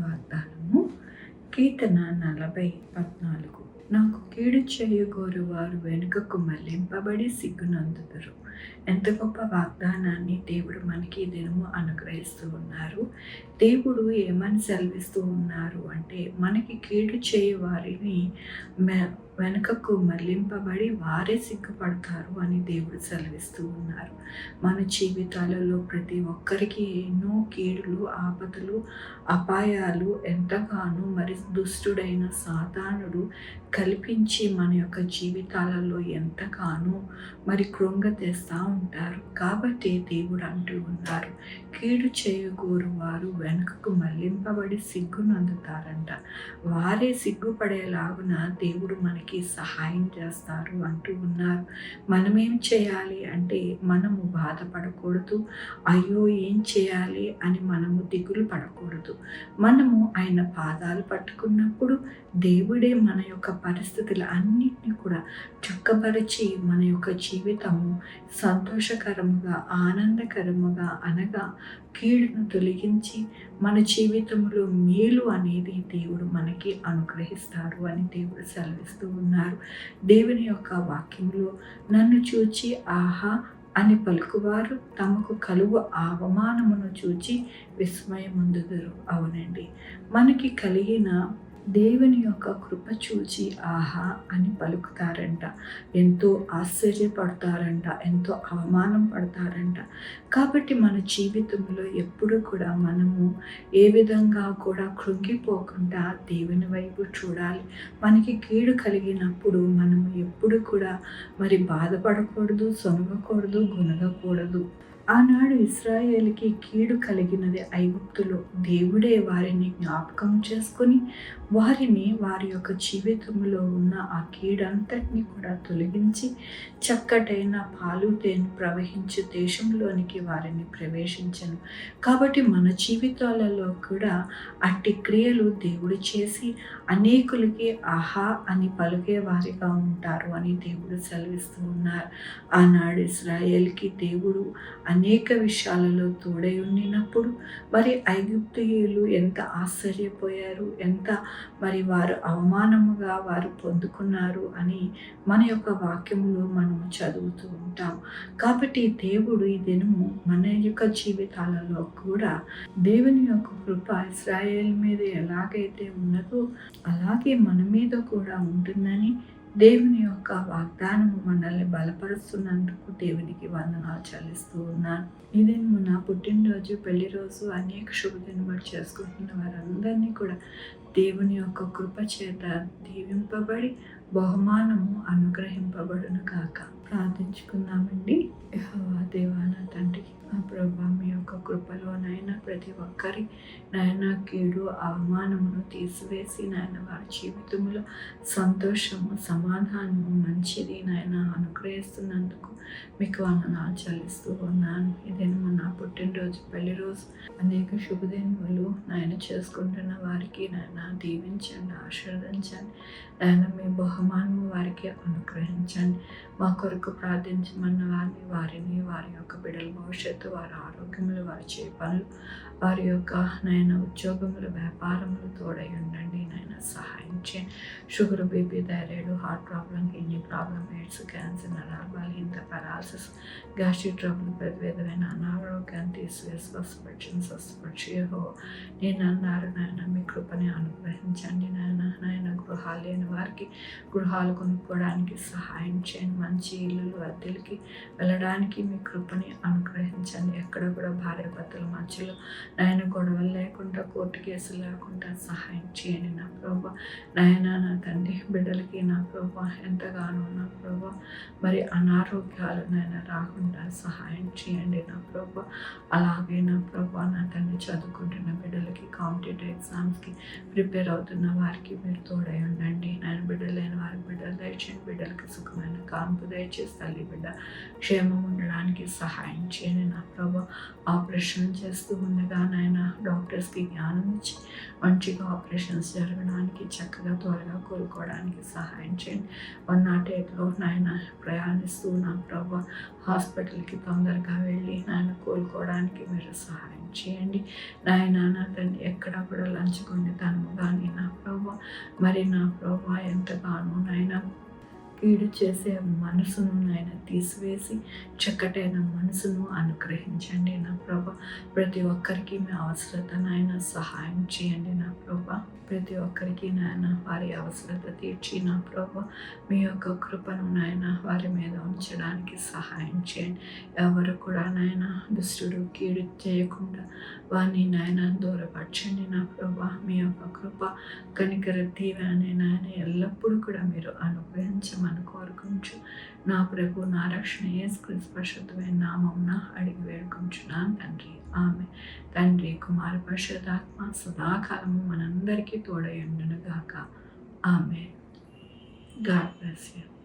వాగ్దానము కీర్తన 40:14. నాకు కీడు చేయగోరు వారు వెనుకకు మళ్లింపబడి సిగ్గునందుదురు. ఎంత గొప్ప వాగ్దానాన్ని దేవుడు మనకి ఈ దినము అనుగ్రహిస్తూ ఉన్నారు. దేవుడు ఏమని సెలవిస్తూ ఉన్నారు అంటే, మనకి కీడు చేయ వారిని వెనుకకు మళ్లింపబడి వారే సిగ్గుపడతారు అని దేవుడు సెలవిస్తూ ఉన్నారు. మన జీవితాలలో ప్రతి ఒక్కరికి ఎన్నో కీడులు, ఆపదలు, అపాయాలు ఎంతగానో మరి దుష్టుడైన సాతానుడు కల్పించి మన యొక్క జీవితాలలో ఎంతగానో మరి కృంగతీస్తూ ఉంటారు. కాబట్టి దేవుడు అంటూ ఉన్నారు, కీడు చేయగోరు వారు వెనుకకు మళ్లింపబడి సిగ్గునందుతారంట. వారే సిగ్గుపడేలాగున దేవుడు మనకి సహాయం చేస్తారు అంటూ ఉన్నారు. మనమేం చేయాలి అంటే, మనము బాధపడకూడదు, అయ్యో ఏం చేయాలి అని మనము దిగులు పడకూడదు. మనము ఆయన పాదాలు పట్టుకున్నప్పుడు దేవుడే మన యొక్క పరిస్థితులు అన్నిటినీ కూడా చక్కపరిచి మన యొక్క జీవితము సంతోషకరముగా, ఆనందకరముగా అనగా కీడును తొలగించి మన జీవితంలో మేలు అనేది దేవుడు మనకి అనుగ్రహిస్తారు అని దేవుడు సెలవిస్తూ ఉన్నారు. దేవుని యొక్క వాక్యంలో నన్ను చూచి ఆహా అని పలుకువారు తమకు కలుగు అవమానమును చూచి విస్మయముందుదురు. అవునండి, మనకి కలిగిన దేవుని యొక్క కృప చూచి ఆహా అని పలుకుతారంట. ఎంతో ఆశ్చర్యపడతారంట, ఎంతో అవమానం పడతారంట. కాబట్టి మన జీవితంలో ఎప్పుడు కూడా మనము ఏ విధంగా కూడా కృంగిపోకుండా దేవుని వైపు చూడాలి. మనకి కీడు కలిగినప్పుడు మనము ఎప్పుడు కూడా మరి బాధపడకూడదు, సొనగకూడదు, గునగకూడదు. ఆనాడు ఇశ్రాయేలుకి కీడు కలిగినది ఐగుప్తులో. దేవుడే వారిని జ్ఞాపకం చేసుకొని వారిని వారి యొక్క జీవితంలో ఉన్న ఆ కీడంతటిని కూడా తొలగించి చక్కటైన పాలు తేనె ప్రవహించే దేశంలోనికి వారిని ప్రవేశించను. కాబట్టి మన జీవితాలలో కూడా అట్టి క్రియలు దేవుడు చేసి అనేకులకి ఆహా అని పలికే వారిగా ఉంటారు అని దేవుడు సెలవిస్తూ ఉన్నారు. ఆనాడు ఇశ్రాయేలుకి దేవుడు అనేక విషయాలలో తోడై ఉండినప్పుడు మరి ఐగుప్తీయులు ఎంత ఆశ్చర్యపోయారు, ఎంత మరి వారు అవమానముగా వారు పొందుకున్నారు అని మన యొక్క వాక్యంలో మనము చదువుతూ ఉంటాం. కాబట్టి దేవుడు ఈ దినము మన యొక్క జీవితాలలో కూడా దేవుని యొక్క కృప ఇశ్రాయేలు మీద ఎలాగైతే ఉన్నదో అలాగే మన మీద కూడా ఉంటుందని దేవుని యొక్క వాగ్దానము మనల్ని బలపరుస్తున్నందుకు దేవునికి వందనాలు చెల్లిస్తూ ఉన్నాను. ఇది నా పుట్టినరోజు, పెళ్లి రోజు, అనేక శుభదినములు చేసుకుంటున్న వారందరినీ కూడా దేవుని యొక్క కృప చేత దీవింపబడి బహుమానము అనుగ్రహింపబడును కాక. ప్రార్థించుకుందామండి. యెహోవా దేవా నా తండ్రి, మా ప్రభువా, మీ యొక్క కృపలో నాయన ప్రతి ఒక్కరి నాయన కీడు అవమానమును తీసివేసి నాయన వారి జీవితంలో సంతోషము, సమాధానము, మంచిది నాయన అనుగ్రహిస్తున్నందుకు మీకు వందనాలు చెల్లిస్తూ ఉన్నాను. ఇదేమో నా పుట్టినరోజు, పెళ్లి రోజు, అనేక శుభదినములు నాయన చేసుకుంటున్న వారికి నాయన దీవించండి, ఆశీర్వదించండి. నాయన మీ బహుమానము వారికి అనుగ్రహించండి. మా కొరకు ప్రార్థించమన్న వారిని వారి యొక్క బిడ్డల భవిష్యత్తు, వారి ఆరోగ్యములు, వారి చేయ పనులు, వారి యొక్క నాయన ఉద్యోగములు, వ్యాపారములు తోడై ఉండండి. నాయన సహాయం చేయండి. Sugar, BP, thyroid, heart problem, kidney problem, AIDS, cancer, నరాల బలహీనత, పారాలసిస్, గ్యాస్ట్రిక్ ట్రబుల్, ప్రతి విధమైన అనారోగ్యాన్ని తీసివేసి స్వస్థపరిచి నేను అన్నారు నాయన మీ కృపని అనుగ్రహించండి. నాయన గృహాలు లేని వారికి గృహాలు కొనుక్కోవడానికి సహాయం చేయండి. మంచి ఇల్లులు అద్దెలకి వెళ్ళడానికి మీ కృపని అనుగ్రహించండి. ఎక్కడ కూడా భార్యాభర్తల మధ్యలో నాయన గొడవలు లేకుండా, కోర్టు కేసులు లేకుండా సహాయం చేయండి నా ప్రభా. నాయన నా తండ్రి, బిడ్డలకి నా ప్రభా ఎంతగానో నా ప్రభా మరి అనారోగ్యాలు నాయన రాకుండా సహాయం చేయండి నా ప్రభా. అలాగే నా ప్రభా నా తండ్రి, చదువుకుంటున్న బిడ్డలకి, కాంపిటేటివ్ ఎగ్జామ్స్కి ప్రిపేర్ అవుతున్న వారికి మీరు తోడై ఉండండి. నాయన బిడ్డలు లేని వారికి బిడ్డలు దయచేయండి. బిడ్డలకి సుఖమైన కాన్పు దయచేసి తల్లి బిడ్డ క్షేమం ఉండడానికి సహాయం చేయండి నా ప్రభా. ఆపరేషన్ చేస్తూ ఉండగా నాయన డాక్టర్స్కి జ్ఞానం ఇచ్చి మంచిగా ఆపరేషన్స్ జరగడానికి, చక్కగా త్వరగా కోలుకోవడానికి సహాయం చేయండి. 108లో నాయన ప్రయాణిస్తూ నా ప్రభా హాస్పిటల్కి తొందరగా వెళ్ళి నాయన కోలుకోవడానికి మీరు సహాయం చేయండి. నాయన నా తండ్రి ఎక్కడ కూడా లంచుకొని తనము కానీ నా ప్రభా మరి నా ప్రభా ఎంతగానో నాయన కీడు చేసే మనసును నాయన తీసివేసి చక్కటైన మనసును అనుగ్రహించండి నా ప్రభా. ప్రతి ఒక్కరికి మీ అవసరత నాయన సహాయం చేయండి నా ప్రభా. ప్రతి ఒక్కరికి నాయన వారి అవసరత తీర్చి నా ప్రభా మీ యొక్క కృపను నాయన వారి మీద ఉంచడానికి సహాయం చేయండి. ఎవరు కూడా నాయన దుష్టుడు కీడు చేయకుండా వారిని నాయన దూరపరచండి నా ప్రభా. మీ యొక్క కృప కనికర దీవెనని నాయన ఎల్లప్పుడూ కూడా మీరు అనుగ్రహించమని కోరుకుంటూ నా ప్రభు నా రక్షణ యేసుక్రీస్తు పరిశుద్ధమైన నామమున అడిగి వేడుకుంటున్నాను తండ్రి. ఆమె తండ్రి కుమార పరిశుద్ధాత్మ సదాకాలము మనందరికీ తోడై ఉండును గాక. ఆమె. God bless you.